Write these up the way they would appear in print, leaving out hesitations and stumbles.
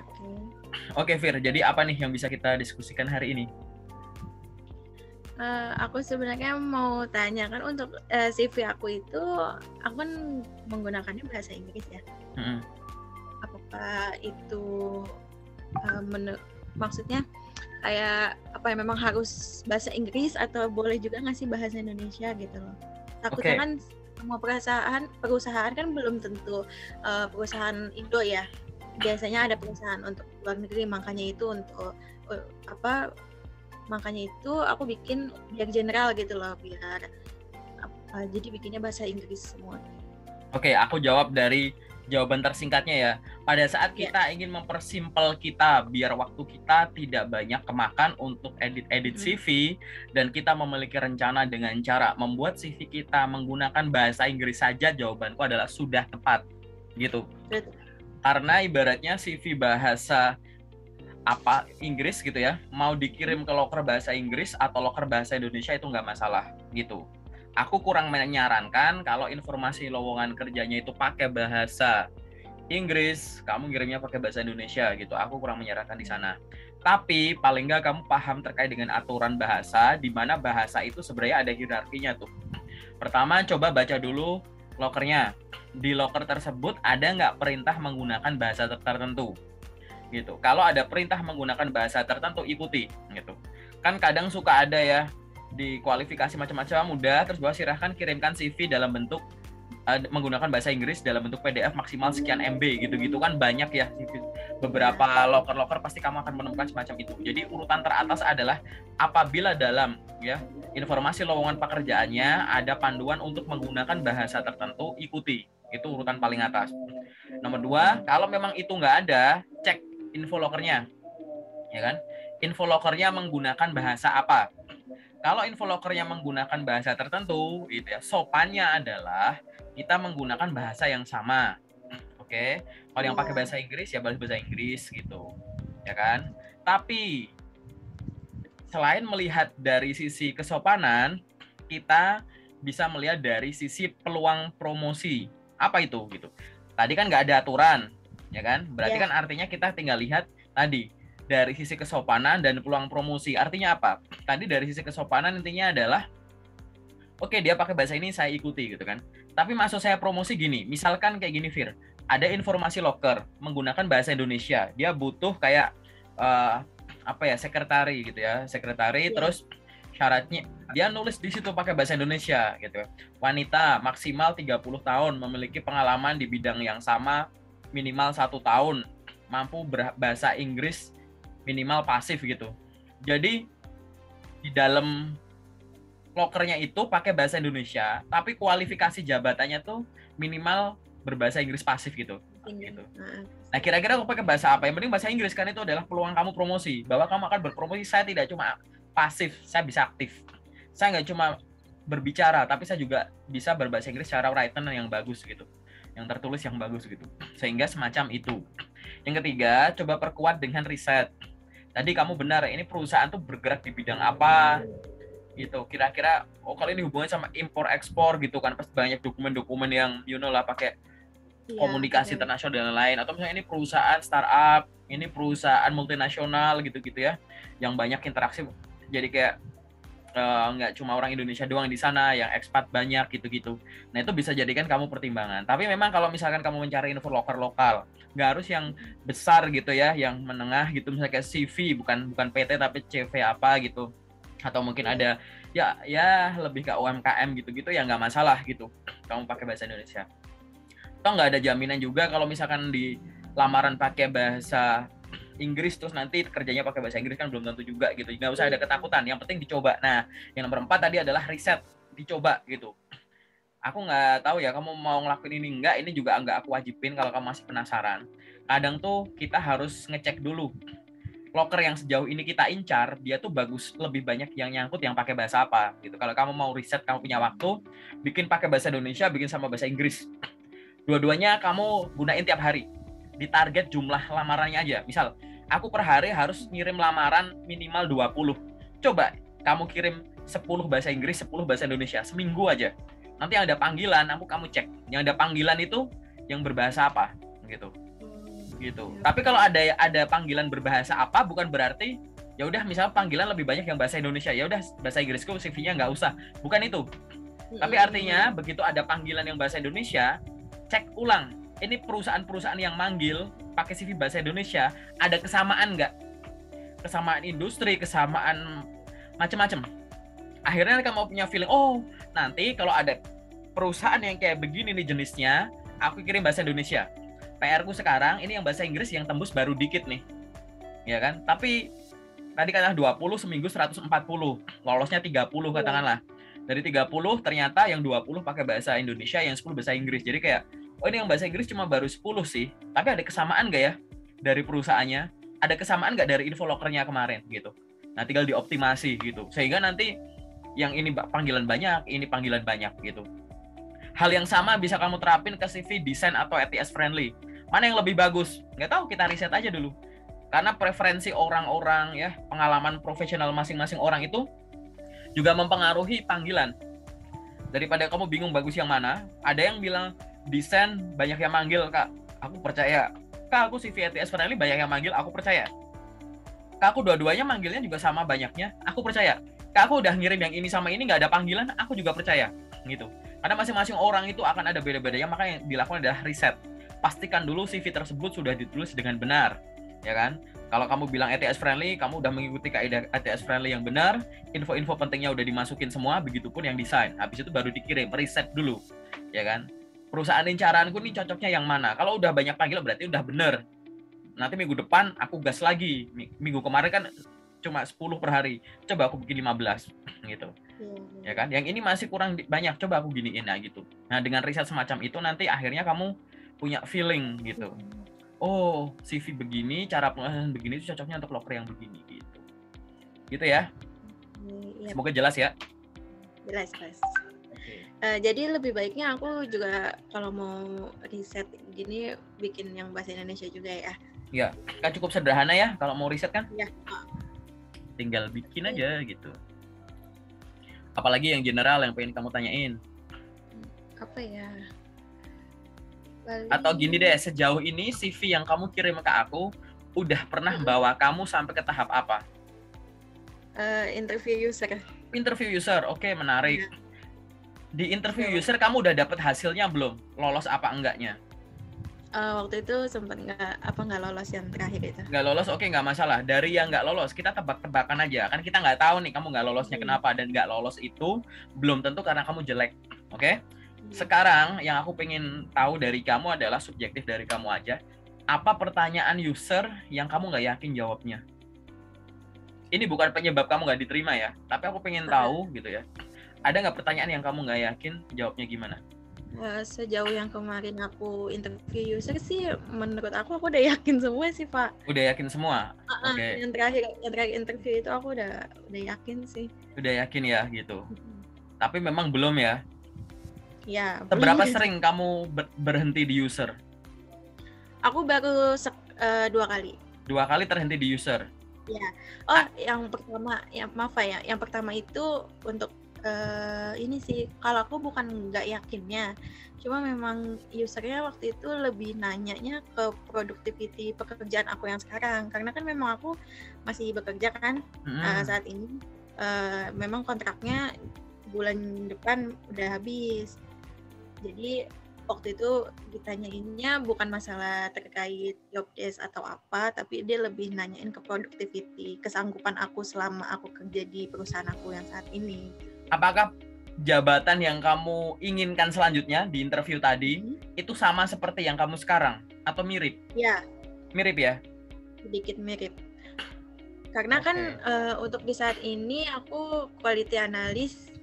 Oke. Oke, Fir, jadi apa nih yang bisa kita diskusikan hari ini? Aku sebenarnya mau tanya kan untuk CV aku itu, aku kan menggunakannya bahasa Inggris ya. Mm-mm. Apakah itu maksudnya kayak apa ya, memang harus bahasa Inggris atau boleh juga ngasih bahasa Indonesia gitu loh? Takutnya Oke. kan semua perusahaan kan belum tentu perusahaan Indo ya. Biasanya ada perusahaan untuk luar negeri, makanya itu untuk makanya itu aku bikin biar general gitu loh, biar jadi bikinnya bahasa Inggris semua. Oke, aku jawab dari jawaban tersingkatnya ya. Pada saat Ya. kita ingin mempersimpel kita biar waktu kita tidak banyak kemakan untuk edit-edit CV dan kita memiliki rencana dengan cara membuat CV kita menggunakan bahasa Inggris saja, jawabanku adalah sudah tepat. Gitu. Betul. Karena ibaratnya CV bahasa apa Inggris gitu ya, mau dikirim ke loker bahasa Inggris atau loker bahasa Indonesia itu nggak masalah gitu. Aku kurang menyarankan kalau informasi lowongan kerjanya itu pakai bahasa Inggris, kamu ngirimnya pakai bahasa Indonesia gitu. Aku kurang menyarankan di sana. Tapi paling nggak kamu paham terkait dengan aturan bahasa, di mana bahasa itu sebenarnya ada hierarkinya tuh. Pertama, coba baca dulu lokernya. Di loker tersebut ada nggak perintah menggunakan bahasa tertentu? Gitu. Kalau ada perintah menggunakan bahasa tertentu, ikuti gitu. Kan kadang suka ada ya di kualifikasi macam-macam udah, terus bahwa silahkan kirimkan CV dalam bentuk menggunakan bahasa Inggris dalam bentuk PDF maksimal sekian MB gitu-gitu kan banyak ya. Beberapa loker-loker pasti kamu akan menemukan semacam itu. Jadi urutan teratas adalah apabila dalam ya informasi lowongan pekerjaannya ada panduan untuk menggunakan bahasa tertentu, ikuti. Itu urutan paling atas. Nomor 2, kalau memang itu nggak ada, cek info lokernya, ya kan? Info lokernya menggunakan bahasa apa? Kalau info lokernya menggunakan bahasa tertentu, gitu ya, sopannya adalah kita menggunakan bahasa yang sama, oke? Kalau yang pakai bahasa Inggris ya bahasa Inggris gitu, ya kan? Tapi selain melihat dari sisi kesopanan, kita bisa melihat dari sisi peluang promosi. Apa itu gitu? Tadi kan nggak ada aturan, ya kan? Berarti kan artinya kita tinggal lihat tadi dari sisi kesopanan dan peluang promosi. Artinya apa? Tadi dari sisi kesopanan intinya adalah oke, dia pakai bahasa ini saya ikuti gitu kan. Tapi maksud saya promosi gini, misalkan kayak gini Fir, ada informasi loker menggunakan bahasa Indonesia. Dia butuh kayak apa ya, sekretari gitu ya, sekretari terus syaratnya dia nulis di situ pakai bahasa Indonesia gitu. Wanita maksimal 30 tahun, memiliki pengalaman di bidang yang sama minimal 1 tahun, mampu bahasa Inggris minimal pasif gitu. Jadi di dalam lokernya itu pakai bahasa Indonesia, tapi kualifikasi jabatannya tuh minimal berbahasa Inggris pasif gitu. Gitu. Nah, kira-kira aku pakai bahasa apa? Yang penting bahasa Inggris kan itu adalah peluang kamu promosi. Bahwa kamu akan berpromosi, saya tidak cuma pasif, saya bisa aktif. Saya nggak cuma berbicara, tapi saya juga bisa berbahasa Inggris secara written yang bagus gitu. Yang tertulis yang bagus gitu. Sehingga semacam itu. Yang ketiga, coba perkuat dengan riset. Tadi kamu benar, ini perusahaan tuh bergerak di bidang apa? Gitu, kira-kira kalau ini hubungannya sama impor ekspor gitu kan, pasti banyak dokumen-dokumen yang lah pakai komunikasi internasional dan lain-lain. Atau misalnya ini perusahaan startup, ini perusahaan multinasional gitu-gitu ya, yang banyak interaksi, jadi kayak nggak cuma orang Indonesia doang di sana, yang expat banyak gitu-gitu. Nah itu bisa jadikan kamu pertimbangan. Tapi memang kalau misalkan kamu mencari info loker lokal, nggak harus yang besar gitu ya, yang menengah gitu, misalnya kayak CV, bukan PT tapi CV apa gitu, atau mungkin ada ya lebih ke UMKM gitu-gitu ya nggak masalah gitu kamu pakai bahasa Indonesia. Toh nggak ada jaminan juga kalau misalkan di lamaran pakai bahasa Inggris terus nanti kerjanya pakai bahasa Inggris kan belum tentu juga gitu. Nggak usah ada ketakutan, yang penting dicoba. Nah yang nomor 4 tadi adalah riset, dicoba gitu. Aku nggak tahu ya kamu mau ngelakuin ini enggak, ini juga nggak aku wajibin kalau kamu masih penasaran. Kadang tuh kita harus ngecek dulu loker yang sejauh ini kita incar, dia tuh bagus, lebih banyak yang nyangkut yang pakai bahasa apa gitu. Kalau kamu mau riset, kamu punya waktu, bikin pakai bahasa Indonesia, bikin sama bahasa Inggris. Dua-duanya kamu gunain tiap hari. Ditarget jumlah lamarannya aja. Misal, aku per hari harus ngirim lamaran minimal 20. Coba kamu kirim 10 bahasa Inggris, 10 bahasa Indonesia, seminggu aja. Nanti yang ada panggilan, kamu cek. Yang ada panggilan itu yang berbahasa apa gitu. gitu. Tapi kalau ada panggilan berbahasa apa, bukan berarti ya udah misalnya panggilan lebih banyak yang bahasa Indonesia, ya udah bahasa Inggrisku CV-nya nggak usah. Bukan itu. Tapi artinya begitu ada panggilan yang bahasa Indonesia, cek ulang. Ini perusahaan-perusahaan yang manggil pakai CV bahasa Indonesia, ada kesamaan nggak? Kesamaan industri, kesamaan macam-macam. Akhirnya kamu punya feeling, oh nanti kalau ada perusahaan yang kayak begini nih jenisnya, aku kirim bahasa Indonesia. PR-ku sekarang ini yang bahasa Inggris yang tembus baru dikit nih. Ya kan? Tapi tadi katakan 20 seminggu 140, lolosnya 30 katakanlah. Dari 30 ternyata yang 20 pakai bahasa Indonesia, yang 10 bahasa Inggris. Jadi kayak, oh ini yang bahasa Inggris cuma baru 10 sih. Tapi ada kesamaan nggak ya dari perusahaannya? Ada kesamaan nggak dari info lokernya kemarin gitu. Nah tinggal dioptimasi gitu. Sehingga nanti yang ini panggilan banyak, ini panggilan banyak gitu. Hal yang sama bisa kamu terapin ke CV desain atau ATS friendly. Mana yang lebih bagus? Nggak tahu, kita riset aja dulu. Karena preferensi orang-orang ya, pengalaman profesional masing-masing orang itu juga mempengaruhi panggilan. Daripada kamu bingung bagus yang mana, ada yang bilang desain banyak yang manggil, Kak. Aku percaya. Kak, aku CV ATS friendly banyak yang manggil, aku percaya. Kak, aku dua-duanya manggilnya juga sama banyaknya, aku percaya. Kak, aku udah ngirim yang ini sama ini nggak ada panggilan, aku juga percaya. Gitu. Karena masing-masing orang itu akan ada beda-bedanya, maka yang dilakukan adalah riset. Pastikan dulu CV tersebut sudah ditulis dengan benar, ya kan? Kalau kamu bilang ATS friendly, kamu udah mengikuti kaidah ATS friendly yang benar, info-info pentingnya udah dimasukin semua, begitupun yang desain. Habis itu baru dikirim, riset dulu, ya kan? Perusahaan incaranku nih cocoknya yang mana? Kalau udah banyak panggilan berarti udah bener. Nanti minggu depan aku gas lagi. Minggu kemarin kan cuma 10 per hari. Coba aku bikin 15 gitu. Ya kan? Yang ini masih kurang banyak, coba aku giniin ya gitu. Nah, dengan riset semacam itu nanti akhirnya kamu punya feeling gitu. Oh, CV begini, cara pengolahan begini itu cocoknya untuk loker yang begini gitu. Gitu ya. Yep. Semoga jelas ya. Jelas. Jadi lebih baiknya aku juga kalau mau riset gini bikin yang bahasa Indonesia juga ya. Ya, kan cukup sederhana ya kalau mau riset kan? Ya. Tinggal bikin aja gitu. Apalagi yang general yang pengen kamu tanyain. Apa ya? Atau gini deh, sejauh ini CV yang kamu kirim ke aku udah pernah bawa kamu sampai ke tahap apa? Interview user. Interview user, oke, menarik. Ya. Di interview user kamu udah dapet hasilnya belum? Lolos apa enggaknya? Waktu itu sempat nggak lolos yang terakhir itu. Nggak lolos, oke, nggak masalah. Dari yang nggak lolos, kita tebak-tebakan aja. Kan kita nggak tahu nih kamu nggak lolosnya kenapa. Dan nggak lolos itu belum tentu karena kamu jelek, oke? Sekarang yang aku pengen tahu dari kamu adalah subjektif dari kamu aja. Apa pertanyaan user yang kamu nggak yakin jawabnya? Ini bukan penyebab kamu nggak diterima ya, tapi aku pengen tahu gitu ya. Ada nggak pertanyaan yang kamu nggak yakin jawabnya gimana? Sejauh yang kemarin aku interview user sih, menurut aku udah yakin semua sih, Pak. Udah yakin semua? Oke. Yang terakhir interview itu aku udah yakin sih. Udah yakin ya gitu. Tapi memang belum ya? Ya. Seberapa sering kamu berhenti di user? Aku baru 2 kali. 2 kali terhenti di user? Ya. Oh, yang pertama, maaf ya, yang pertama itu untuk ini sih, kalau aku bukan nggak yakinnya, cuma memang usernya waktu itu lebih nanyanya ke productivity pekerjaan aku yang sekarang, karena kan memang aku masih bekerja kan saat ini, memang kontraknya bulan depan udah habis, jadi waktu itu ditanyainnya bukan masalah terkait job desk atau apa, tapi dia lebih nanyain ke productivity, kesanggupan aku selama aku kerja di perusahaan aku yang saat ini. Apakah jabatan yang kamu inginkan selanjutnya di interview tadi itu sama seperti yang kamu sekarang atau mirip? Ya. Mirip ya? Sedikit mirip. Karena kan untuk di saat ini aku quality analyst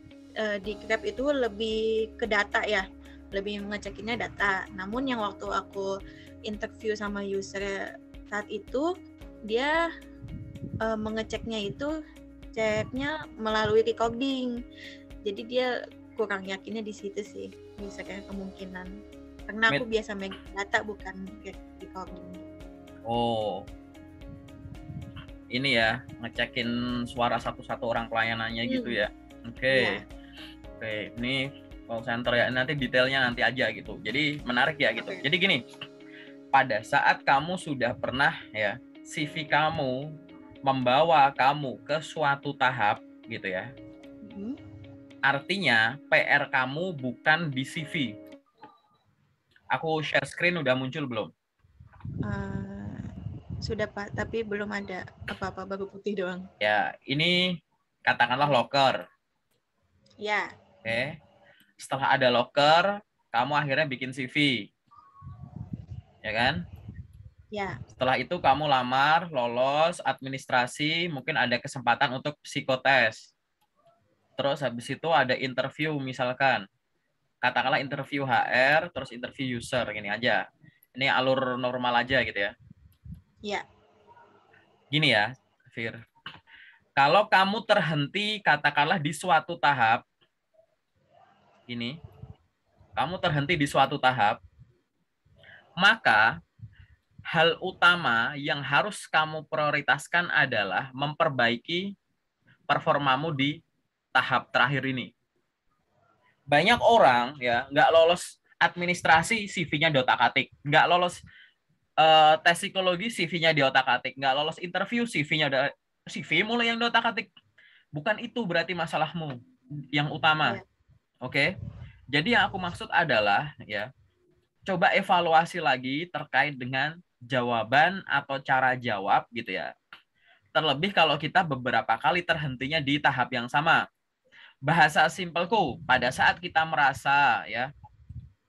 di Grab itu lebih ke data ya, lebih ngecekinnya data. Namun yang waktu aku interview sama user saat itu, dia mengeceknya itu ceknya melalui recording, jadi dia kurang yakinnya di situ sih, bisa kayak kemungkinan karena aku biasa megang data bukan recording. Oh, ini ya ngecekin suara satu-satu orang pelayanannya gitu ya? Oke. Ini call center ya, nanti detailnya nanti aja gitu. Jadi menarik ya gitu. Jadi gini, pada saat kamu sudah pernah ya, CV kamu membawa kamu ke suatu tahap gitu ya. Artinya PR kamu bukan di CV. Aku share screen, udah muncul belum? Sudah Pak, tapi belum ada apa-apa, baru putih doang. Ya, ini katakanlah loker. Ya. Oke. Setelah ada loker, kamu akhirnya bikin CV. Ya kan? Ya. Setelah itu kamu lamar, lolos, administrasi, mungkin ada kesempatan untuk psikotes. Terus habis itu ada interview misalkan. Katakanlah interview HR, terus interview user, gini aja. Ini alur normal aja gitu ya. Ya. Gini ya, Fir. Kalau kamu terhenti katakanlah di suatu tahap, ini, kamu terhenti di suatu tahap, maka hal utama yang harus kamu prioritaskan adalah memperbaiki performamu di tahap terakhir ini. Banyak orang ya nggak lolos administrasi, CV-nya diotak-atik, nggak lolos tes psikologi, CV-nya diotak-atik, nggak lolos interview, CV-nya udah CV mulai yang diotak-atik. Bukan itu berarti masalahmu yang utama. Ya. Oke. Jadi yang aku maksud adalah ya, coba evaluasi lagi terkait dengan jawaban atau cara jawab gitu ya. Terlebih kalau kita beberapa kali terhentinya di tahap yang sama. Bahasa simpelku, pada saat kita merasa ya,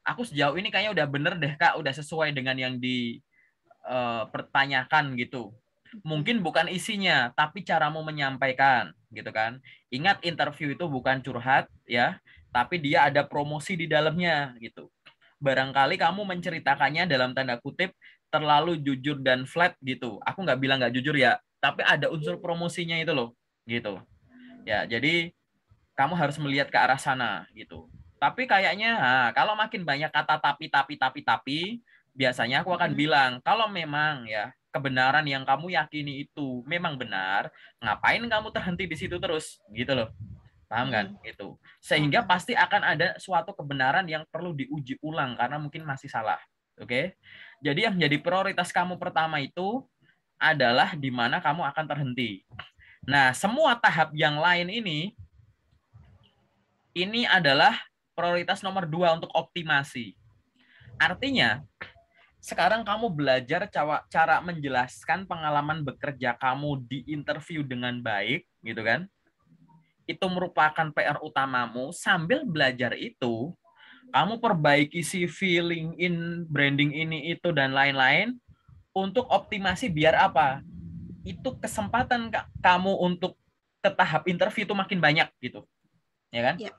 aku sejauh ini kayaknya udah bener deh Kak, udah sesuai dengan yang dipertanyakan gitu. Mungkin bukan isinya, tapi caramu menyampaikan gitu kan. Ingat, interview itu bukan curhat ya, tapi dia ada promosi di dalamnya gitu. Barangkali kamu menceritakannya dalam tanda kutip terlalu jujur dan flat gitu. Aku nggak bilang nggak jujur ya, tapi ada unsur promosinya itu loh gitu. Ya, jadi kamu harus melihat ke arah sana gitu. Tapi kayaknya kalau makin banyak kata tapi, biasanya aku akan bilang, kalau memang ya kebenaran yang kamu yakini itu memang benar, ngapain kamu terhenti di situ terus gitu loh. Paham kan? Itu. Sehingga pasti akan ada suatu kebenaran yang perlu diuji ulang karena mungkin masih salah. Oke? Jadi yang jadi prioritas kamu pertama itu adalah di mana kamu akan terhenti. Nah, semua tahap yang lain ini adalah prioritas nomor 2 untuk optimasi. Artinya, sekarang kamu belajar cara menjelaskan pengalaman bekerja kamu di interview dengan baik, gitu kan? Itu merupakan PR utamamu. Sambil belajar itu, kamu perbaiki CV, LinkedIn, branding ini, itu, dan lain-lain untuk optimasi biar apa? Itu kesempatan kamu untuk ke tahap interview itu makin banyak gitu. Ya kan? Ya.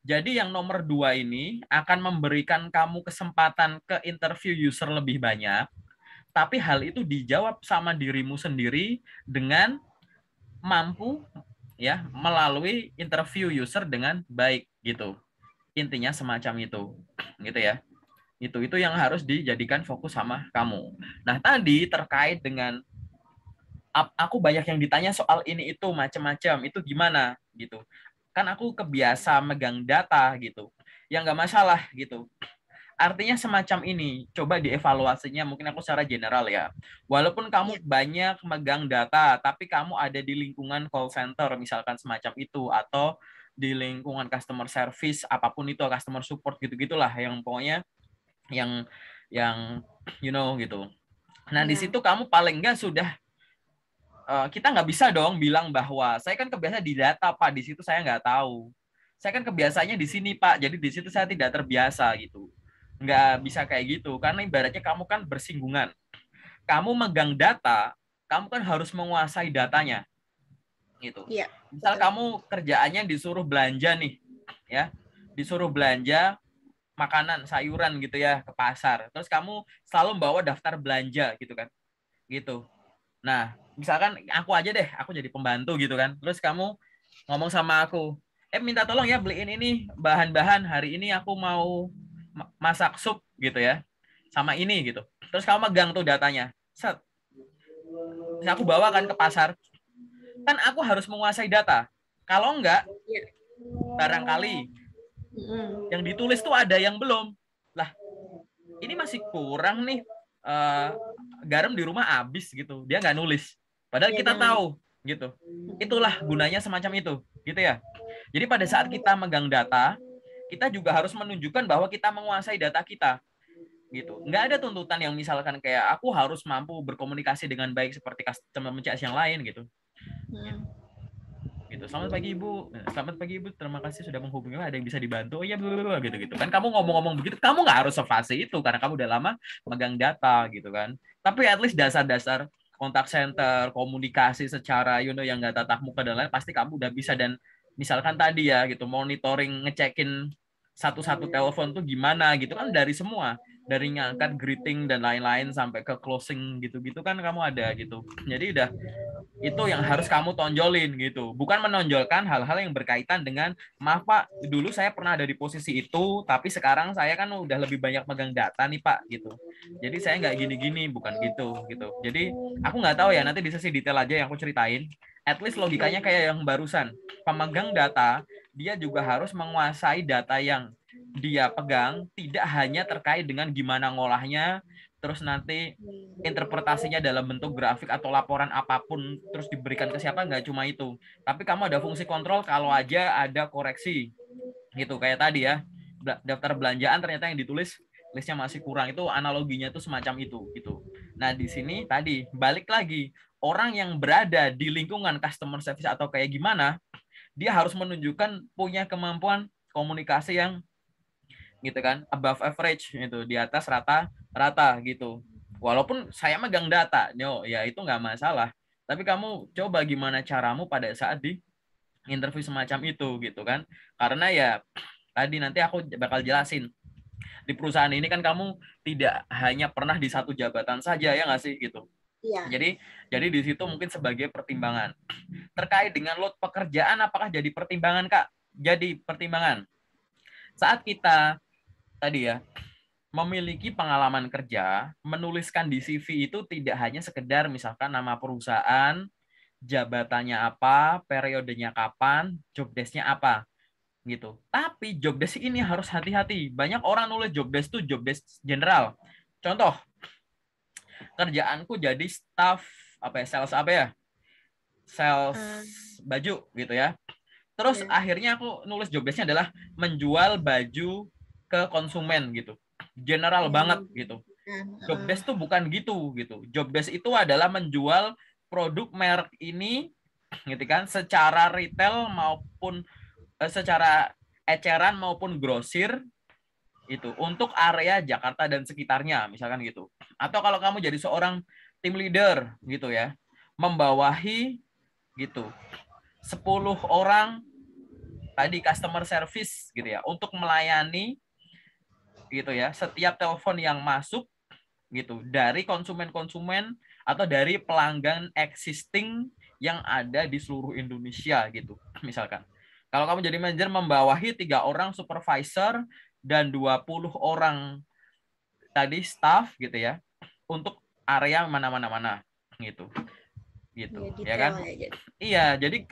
Jadi yang nomor 2 ini akan memberikan kamu kesempatan ke interview user lebih banyak, tapi hal itu dijawab sama dirimu sendiri dengan mampu ya melalui interview user dengan baik gitu. Intinya semacam itu. Gitu ya. Itu yang harus dijadikan fokus sama kamu. Nah, tadi terkait dengan aku banyak yang ditanya soal ini itu macam-macam, itu gimana gitu. Kan aku kebiasa megang data gitu. Ya nggak masalah gitu. Artinya semacam ini, coba dievaluasinya, mungkin aku secara general ya. Walaupun kamu banyak megang data, tapi kamu ada di lingkungan call center, misalkan semacam itu, atau di lingkungan customer service, apapun itu, customer support gitu-gitulah, yang pokoknya yang gitu. Nah, di situ kamu paling enggak sudah, kita nggak bisa dong bilang bahwa saya kan kebiasa di data Pak, di situ saya nggak tahu. Saya kan kebiasaannya di sini Pak, jadi di situ saya tidak terbiasa gitu. Nggak bisa kayak gitu, karena ibaratnya kamu kan bersinggungan. Kamu megang data, kamu kan harus menguasai datanya gitu. Iya, Misal betul. kamu kerjaannya disuruh belanja nih, ya, disuruh belanja makanan, sayuran gitu ya ke pasar. Terus kamu selalu bawa daftar belanja gitu kan, gitu. Nah, misalkan aku aja deh, aku jadi pembantu gitu kan. Terus kamu ngomong sama aku, minta tolong ya beliin ini bahan-bahan, hari ini aku mau masak sup gitu ya, sama ini gitu. Terus kamu megang tuh datanya. Set. Terus aku bawakan ke pasar. Kan aku harus menguasai data. Kalau enggak, barangkali yang ditulis tuh ada yang belum. Lah, ini masih kurang nih. eh, garam di rumah habis gitu, dia nggak nulis. Padahal Ya, kita jangan. tahu gitu. Itulah gunanya semacam itu, gitu ya. Jadi pada saat kita megang data, kita juga harus menunjukkan bahwa kita menguasai data kita, gitu. Nggak ada tuntutan yang misalkan kayak aku harus mampu berkomunikasi dengan baik seperti customer CS yang lain gitu. Gitu. Selamat pagi Ibu. Selamat pagi Ibu. Terima kasih sudah menghubungi. Ada yang bisa dibantu? Oh iya, gitu. Kan kamu ngomong-ngomong begitu, kamu nggak harus sefase itu karena kamu udah lama megang data gitu kan. Tapi at least dasar-dasar kontak center, komunikasi secara yang nggak tatap muka dan lain pasti kamu udah bisa. Dan misalkan tadi ya gitu, monitoring, ngecekin satu-satu telepon tuh gimana gitu kan, dari semua, dari ngangkat, greeting dan lain-lain sampai ke closing gitu-gitu kan kamu ada gitu. Jadi udah itu yang harus kamu tonjolin gitu. Bukan menonjolkan hal-hal yang berkaitan dengan, maaf Pak, dulu saya pernah ada di posisi itu, tapi sekarang saya kan udah lebih banyak megang data nih Pak gitu. Jadi saya nggak gini-gini, bukan gitu gitu. Jadi aku nggak tahu ya, nanti di sesi detail aja yang aku ceritain. At least logikanya kayak yang barusan. Pemegang data, dia juga harus menguasai data yang dia pegang, tidak hanya terkait dengan gimana ngolahnya, terus nanti interpretasinya dalam bentuk grafik atau laporan apapun terus diberikan ke siapa, nggak cuma itu, tapi kamu ada fungsi kontrol kalau aja ada koreksi gitu. Kayak tadi ya, daftar belanjaan ternyata yang ditulis listnya masih kurang, itu analoginya tuh semacam itu gitu. Nah di sini tadi balik lagi, orang yang berada di lingkungan customer service atau kayak gimana, dia harus menunjukkan punya kemampuan komunikasi yang gitu kan, above average, itu di atas rata-rata gitu. Walaupun saya megang data, ya itu nggak masalah. Tapi kamu coba gimana caramu pada saat di interview semacam itu gitu kan. Karena ya tadi nanti aku bakal jelasin. Di perusahaan ini kan kamu tidak hanya pernah di satu jabatan saja ya nggak sih gitu. Iya. Jadi di situ mungkin sebagai pertimbangan. Terkait dengan load pekerjaan, apakah jadi pertimbangan Kak? Jadi pertimbangan. Saat kita tadi ya memiliki pengalaman kerja, menuliskan di CV itu tidak hanya sekedar misalkan nama perusahaan, jabatannya apa, periodenya kapan, job desk-nya apa, gitu. Tapi job desk ini harus hati-hati. Banyak orang nulis job desk itu job desk general. Contoh, kerjaanku jadi staff apa ya, sales apa ya? Sales baju gitu ya. Terus akhirnya aku nulis job desk-nya adalah menjual baju ke konsumen gitu. General banget gitu. Job desk tuh bukan gitu. Job desk itu adalah menjual produk merek ini gitu kan, secara retail maupun secara eceran maupun grosir itu untuk area Jakarta dan sekitarnya misalkan gitu. Atau kalau kamu jadi seorang tim leader gitu ya, membawahi gitu 10 orang tadi customer service gitu ya, untuk melayani gitu ya setiap telepon yang masuk gitu dari konsumen-konsumen atau dari pelanggan existing yang ada di seluruh Indonesia gitu. Misalkan kalau kamu jadi manajer, membawahi 3 orang supervisor dan 20 orang tadi staff gitu ya untuk area mana-mana gitu. Ya kan? Ya, Iya, jadi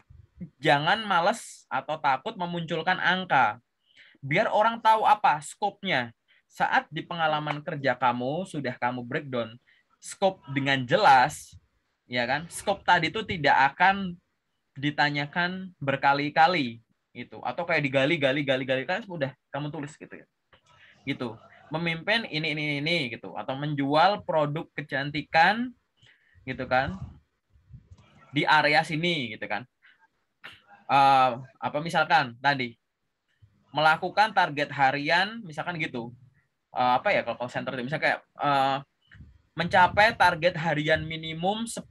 jangan malas atau takut memunculkan angka. Biar orang tahu apa skopnya. Saat di pengalaman kerja kamu sudah kamu breakdown skop dengan jelas, ya kan? Skop tadi itu tidak akan ditanyakan berkali-kali itu, atau kayak digali kan sudah kamu tulis gitu ya. Gitu. Memimpin ini gitu, atau menjual produk kecantikan gitu kan di area sini gitu kan. Apa misalkan tadi melakukan target harian misalkan gitu. Apa ya kalau call center itu misalnya kayak mencapai target harian minimum 10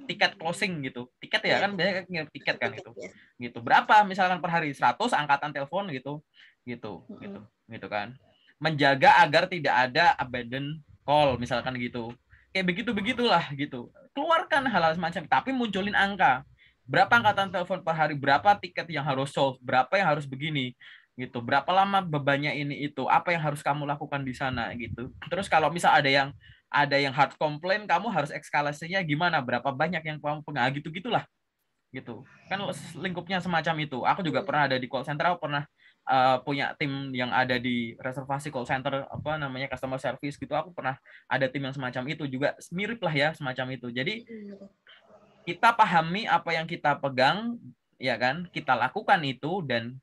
tiket closing gitu. Tiket ya kan biasanya ngirim tiket kan itu. Gitu. Berapa misalkan per hari? 100 angkatan telepon gitu. Gitu kan. Menjaga agar tidak ada abandon call misalkan gitu. Kayak begitu-begitulah gitu. Keluarkan hal-hal semacam, tapi munculin angka. Berapa angkatan telepon per hari, berapa tiket yang harus solve, berapa yang harus begini gitu. Berapa lama bebannya ini itu, apa yang harus kamu lakukan di sana gitu. Terus kalau misal ada yang hard complaint, kamu harus eskalasinya gimana, berapa banyak yang kamu pegang gitu-gitulah gitu. Kan lingkupnya semacam itu. Aku juga pernah ada di call center, aku pernah punya tim yang ada di reservasi call center, apa namanya, customer service gitu. Aku pernah ada tim yang semacam itu juga, mirip lah ya semacam itu. Jadi kita pahami apa yang kita pegang, ya kan, kita lakukan itu, dan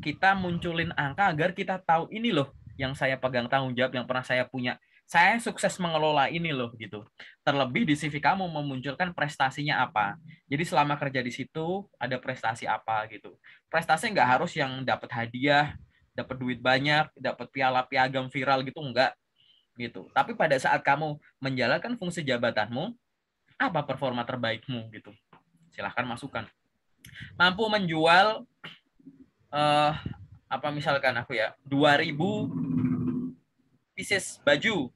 kita munculin angka agar kita tahu ini loh yang saya pegang tanggung jawab, yang pernah saya punya. Saya sukses mengelola ini loh gitu. Terlebih di CV kamu memunculkan prestasinya apa. Jadi selama kerja di situ ada prestasi apa gitu. Prestasi nggak harus yang dapat hadiah, dapat duit banyak, dapat piala piagam viral gitu, enggak gitu. Tapi pada saat kamu menjalankan fungsi jabatanmu, apa performa terbaikmu gitu. Silahkan masukkan. Mampu menjual apa misalkan aku ya 2.000 pieces baju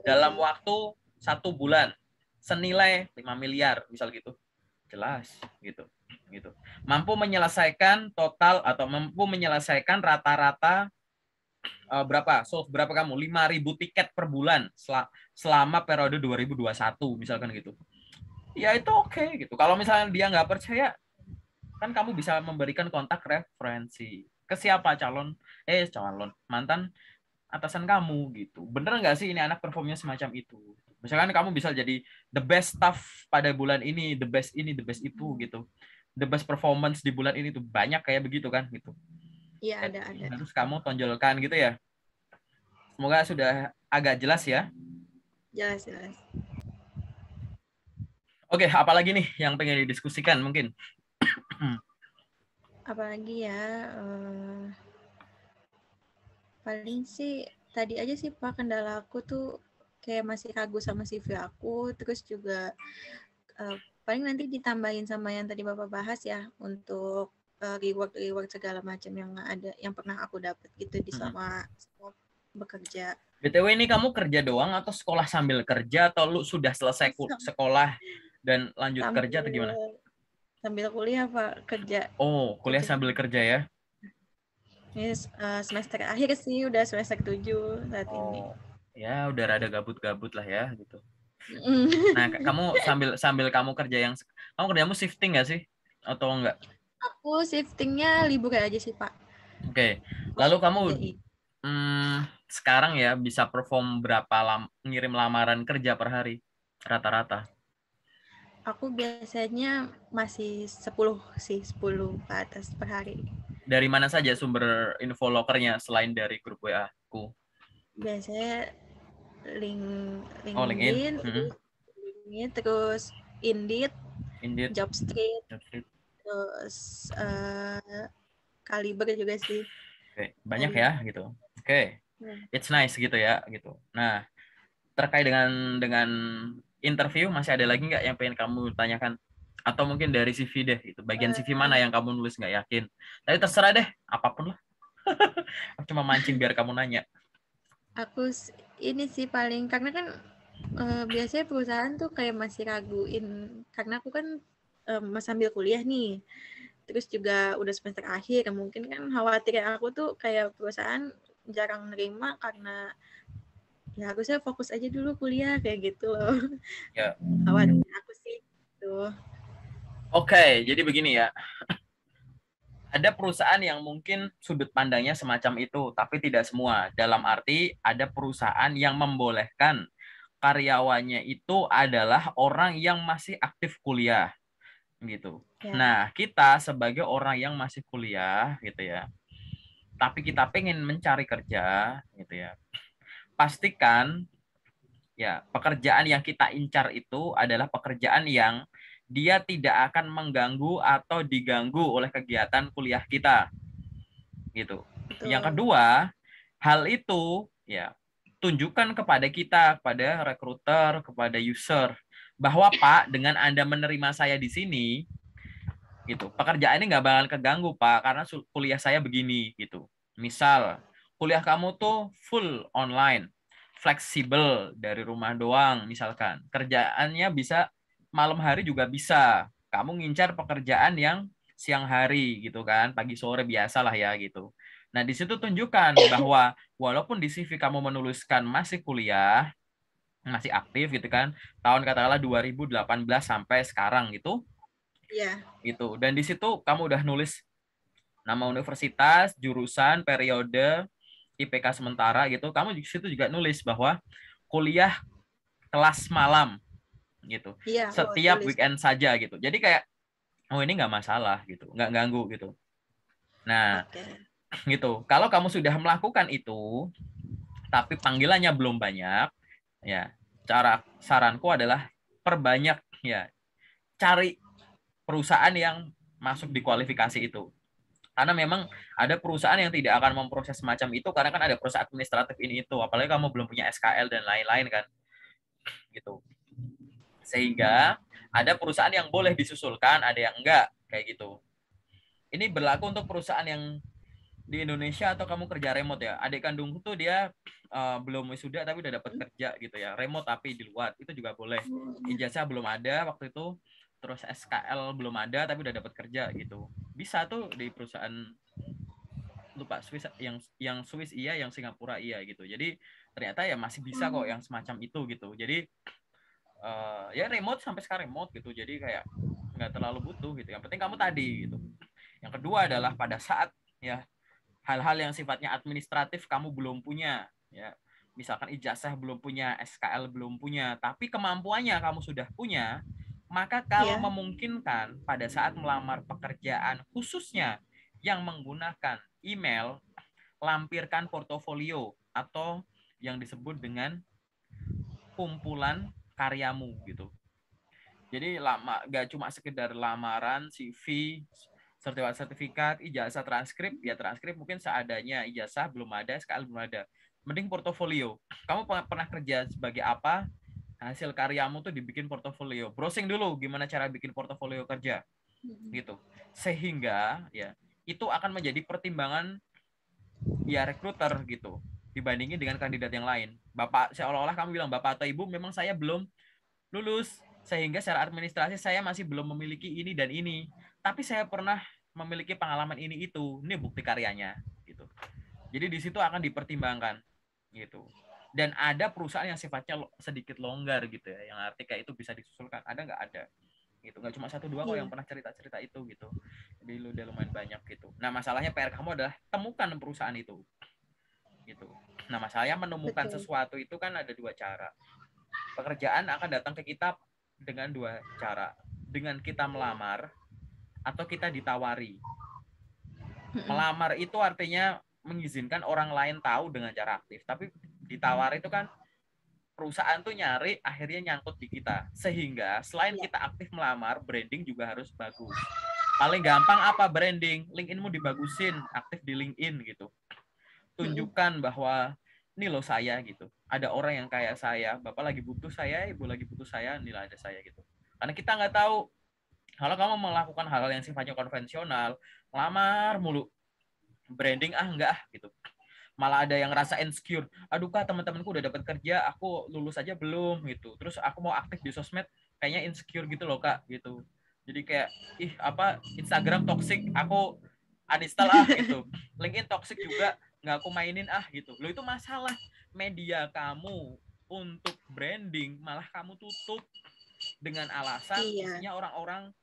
dalam waktu 1 bulan senilai 5 miliar misal gitu, jelas gitu. Mampu menyelesaikan total atau mampu menyelesaikan rata-rata berapa kamu 5.000 tiket per bulan selama periode 2021 misalkan gitu, ya itu oke gitu. Kalau misalnya dia nggak percaya, kan kamu bisa memberikan kontak referensi ke siapa, calon mantan atasan kamu gitu. Bener nggak sih ini anak performnya semacam itu? Misalkan kamu bisa jadi the best staff pada bulan ini, the best ini, the best itu gitu. The best performance di bulan ini tuh banyak kayak begitu kan gitu. Iya, ada. Harus kamu tonjolkan gitu ya. Semoga sudah agak jelas ya. Jelas. Oke, apalagi nih yang pengen didiskusikan mungkin? Apalagi ya, paling sih tadi aja sih Pak, kendala aku tuh kayak masih ragu sama CV aku, terus juga paling nanti ditambahin sama yang tadi Bapak bahas ya, untuk reward segala macam yang ada, yang pernah aku dapat gitu di selama bekerja. BTW ini kamu kerja doang atau sekolah sambil kerja, atau lu sudah selesai sekolah dan lanjut kerja atau gimana? Sambil kuliah Pak, kerja. Oh, kuliah sambil kerja ya? Ini semester akhir sih, udah semester 7 saat ini. Ya udah rada gabut-gabut lah ya gitu. Nah, kamu sambil kamu kamu kerjamu shifting nggak sih? Atau enggak? Aku shiftingnya libur aja sih Pak. Oke. Lalu kamu sekarang ya bisa perform berapa ngirim lamaran kerja per hari rata-rata? Aku biasanya masih 10 sih, 10 ke atas per hari. Dari mana saja sumber info lokernya selain dari grup WA ku? Biasanya LinkedIn. Terus Indeed, Jobstreet, terus Kaliber juga sih. Oke, banyak ya gitu. Oke. It's nice gitu ya gitu. Nah, terkait dengan interview masih ada lagi nggak yang pengen kamu tanyakan? Atau mungkin dari CV deh gitu. Bagian CV mana yang kamu nulis nggak yakin? Tapi terserah deh, apapun lah. Aku cuma mancing biar kamu nanya. Aku ini sih paling, karena kan biasanya perusahaan tuh kayak masih raguin, karena aku kan masih sambil kuliah nih, terus juga udah semester akhir, mungkin kan khawatir aku tuh kayak perusahaan jarang nerima karena ya harusnya fokus aja dulu kuliah kayak gitu loh. Ya. Khawatir aku sih tuh. Oke, jadi begini ya. Ada perusahaan yang mungkin sudut pandangnya semacam itu, tapi tidak semua. Dalam arti ada perusahaan yang membolehkan karyawannya itu adalah orang yang masih aktif kuliah gitu. Ya. Nah, kita sebagai orang yang masih kuliah gitu ya, tapi kita pengen mencari kerja gitu ya, pastikan ya pekerjaan yang kita incar itu adalah pekerjaan yang dia tidak akan mengganggu atau diganggu oleh kegiatan kuliah kita gitu. Betul. Yang kedua, hal itu ya tunjukkan kepada kita, kepada recruiter, kepada user, bahwa Pak, dengan Anda menerima saya di sini, gitu, pekerjaan ini nggak bakal keganggu Pak, karena kuliah saya begini, gitu. Misal, kuliah kamu tuh full online, fleksibel dari rumah doang, misalkan. Kerjaannya bisa malam hari juga bisa. Kamu ngincar pekerjaan yang siang hari, gitu kan, pagi sore biasalah ya, gitu. Nah, di situ tunjukkan bahwa walaupun di CV kamu menuliskan masih kuliah, masih aktif gitu kan, tahun katakanlah 2018 sampai sekarang gitu. Iya. Gitu. Dan di situ kamu udah nulis Nama universitas, jurusan, periode, IPK sementara gitu. Kamu di situ juga nulis bahwa kuliah kelas malam gitu. Iya, Setiap tulis. weekend saja gitu. Jadi kayak oh ini nggak masalah gitu, nggak ganggu gitu. Nah, Oke. gitu. Kalau kamu sudah melakukan itu, tapi panggilannya belum banyak, ya cara saranku adalah perbanyak ya, cari perusahaan yang masuk di kualifikasi itu. Karena memang ada perusahaan yang tidak akan memproses semacam itu karena kan ada proses administratif ini itu, apalagi kamu belum punya SKL dan lain-lain kan, gitu. Sehingga ada perusahaan yang boleh disusulkan, ada yang enggak kayak gitu. Ini berlaku untuk perusahaan yang di Indonesia atau kamu kerja remote ya. Adik kandungku tuh dia belum wisuda tapi udah dapat kerja gitu ya. Remote tapi di luar itu juga boleh. Ijazah belum ada waktu itu, terus SKL belum ada tapi udah dapat kerja gitu. Bisa tuh di perusahaan lupa Swiss yang Swiss iya, yang Singapura iya gitu. Jadi ternyata ya masih bisa kok yang semacam itu gitu. Jadi ya remote sampai sekarang remote gitu. Jadi kayak nggak terlalu butuh gitu. Yang penting kamu tadi gitu. Yang kedua adalah pada saat ya hal-hal yang sifatnya administratif kamu belum punya ya, misalkan ijazah belum punya, SKL belum punya, tapi kemampuannya kamu sudah punya, maka kalau Iya. memungkinkan pada saat melamar pekerjaan khususnya yang menggunakan email, lampirkan portofolio atau yang disebut dengan kumpulan karyamu gitu. Jadi gak cuma sekedar lamaran, CV, sertifikat, ijazah, transkrip, ya transkrip mungkin seadanya, ijazah belum ada, SKL belum ada. Mending portofolio. Kamu pernah kerja sebagai apa? Hasil karyamu tuh dibikin portofolio. Browsing dulu gimana cara bikin portofolio kerja gitu. Sehingga ya itu akan menjadi pertimbangan ya rekruter gitu dibandingin dengan kandidat yang lain. Bapak seolah-olah kamu bilang Bapak atau Ibu memang saya belum lulus sehingga secara administrasi saya masih belum memiliki ini dan ini, tapi saya pernah memiliki pengalaman ini itu, ini bukti karyanya gitu. Jadi di situ akan dipertimbangkan gitu. Dan ada perusahaan yang sifatnya sedikit longgar gitu ya, yang arti kayak itu bisa disusulkan, ada nggak ada gitu, nggak cuma 1-2 kok yang Iya. pernah cerita-cerita itu gitu. Jadi lu udah lumayan banyak gitu. Nah masalahnya PR kamu adalah temukan perusahaan itu gitu. Nah masalahnya menemukan Betul. sesuatu itu kan ada dua cara. Pekerjaan akan datang ke kita dengan dua cara. Dengan kita melamar atau kita ditawari. Melamar itu artinya mengizinkan orang lain tahu dengan cara aktif. Tapi ditawari itu kan perusahaan tuh nyari akhirnya nyangkut di kita. Sehingga selain Iya. kita aktif melamar, branding juga harus bagus. Paling gampang apa branding? LinkedIn-mu dibagusin, aktif di LinkedIn gitu. Tunjukkan bahwa ini loh saya gitu. Ada orang yang kayak saya, Bapak lagi butuh saya, Ibu lagi butuh saya, inilah ada saya gitu. Karena kita nggak tahu kalau kamu melakukan hal-hal yang sifatnya konvensional, lamar mulu, branding enggak gitu. Malah ada yang rasa insecure. Aduh Kak, teman-temanku udah dapat kerja, aku lulus aja belum gitu. Terus aku mau aktif di sosmed, kayaknya insecure gitu loh Kak gitu. Jadi kayak apa Instagram toxic, aku uninstall gitu. LinkedIn toxic juga, nggak aku mainin gitu. Lo itu masalah media kamu untuk branding malah kamu tutup dengan alasan Iya. isinya orang-orang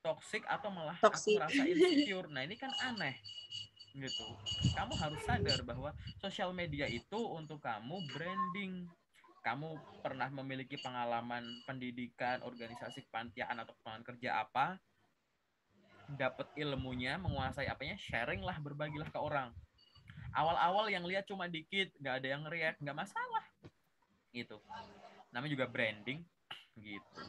toxic atau malah aku Toksik. ngerasa insecure. Nah ini kan aneh gitu. Kamu harus sadar bahwa sosial media itu untuk kamu branding. Kamu pernah memiliki pengalaman pendidikan, organisasi kepanitiaan atau pengalaman kerja apa, dapat ilmunya, menguasai apanya, sharing lah, berbagilah ke orang. Awal-awal yang lihat cuma dikit, nggak ada yang react, nggak masalah gitu. Namanya juga branding gitu.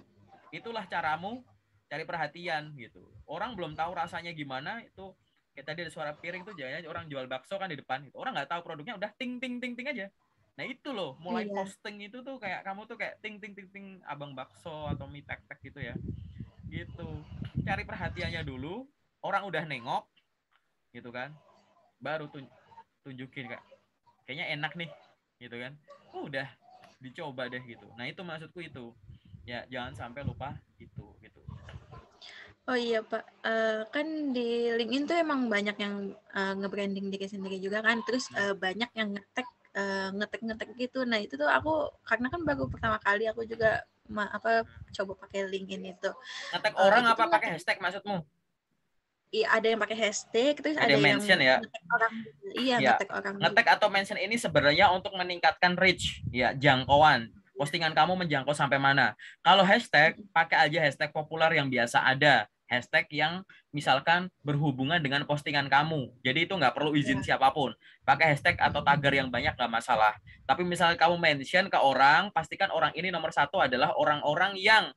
Itulah caramu cari perhatian gitu. Orang belum tahu rasanya gimana itu, kayak tadi ada suara piring tuh, jangan orang jual bakso kan di depan itu, orang nggak tahu produknya udah ting ting ting ting aja. Nah itu loh, mulai Iya. posting itu tuh kayak kamu tuh kayak ting ting ting ting abang bakso atau mie tek tek gitu ya, gitu. Cari perhatiannya dulu, orang udah nengok gitu kan, baru tunjukin kak kayaknya enak nih gitu kan, udah dicoba deh gitu. Nah itu maksudku itu ya, jangan sampai lupa gitu. Oh iya Pak, kan di LinkedIn tuh emang banyak yang nge-branding diri sendiri juga kan, terus banyak yang ngetek gitu. Nah itu tuh aku karena kan baru pertama kali aku juga coba pakai LinkedIn itu. Ngetek orang Itu apa tuh pakai ngetek, hashtag maksudmu? ada yang pakai hashtag, terus Ada ada yang mention ya. nge-tag orang juga. Iya, Ya, nge-tag orang nge-tag juga. atau mention ini sebenarnya untuk meningkatkan reach, ya, jangkauan. Postingan kamu menjangkau sampai mana. Kalau hashtag, pakai aja hashtag populer yang biasa ada. Hashtag yang misalkan berhubungan dengan postingan kamu. Jadi itu nggak perlu izin Ya. siapapun. Pakai hashtag atau tagar yang banyak nggak masalah. Tapi misalnya kamu mention ke orang, pastikan orang ini nomor satu adalah orang-orang yang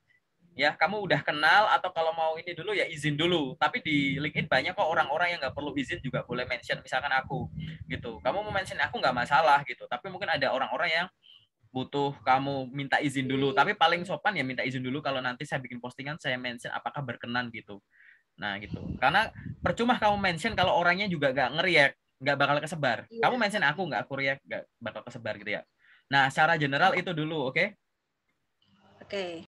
ya kamu udah kenal, atau kalau mau ini dulu ya izin dulu. Tapi di LinkedIn banyak kok orang-orang yang nggak perlu izin juga boleh mention, misalkan aku gitu. Kamu mau mention aku nggak masalah gitu, tapi mungkin ada orang-orang yang butuh kamu minta izin dulu. Tapi paling sopan ya minta izin dulu, kalau nanti saya bikin postingan saya mention apakah berkenan gitu. Nah gitu, karena percuma kamu mention kalau orangnya juga nggak ngeriak, nggak bakal kesebar. Kamu Iya. mention aku, nggak aku react, nggak bakal kesebar gitu ya. Nah secara general itu dulu, oke? Oke.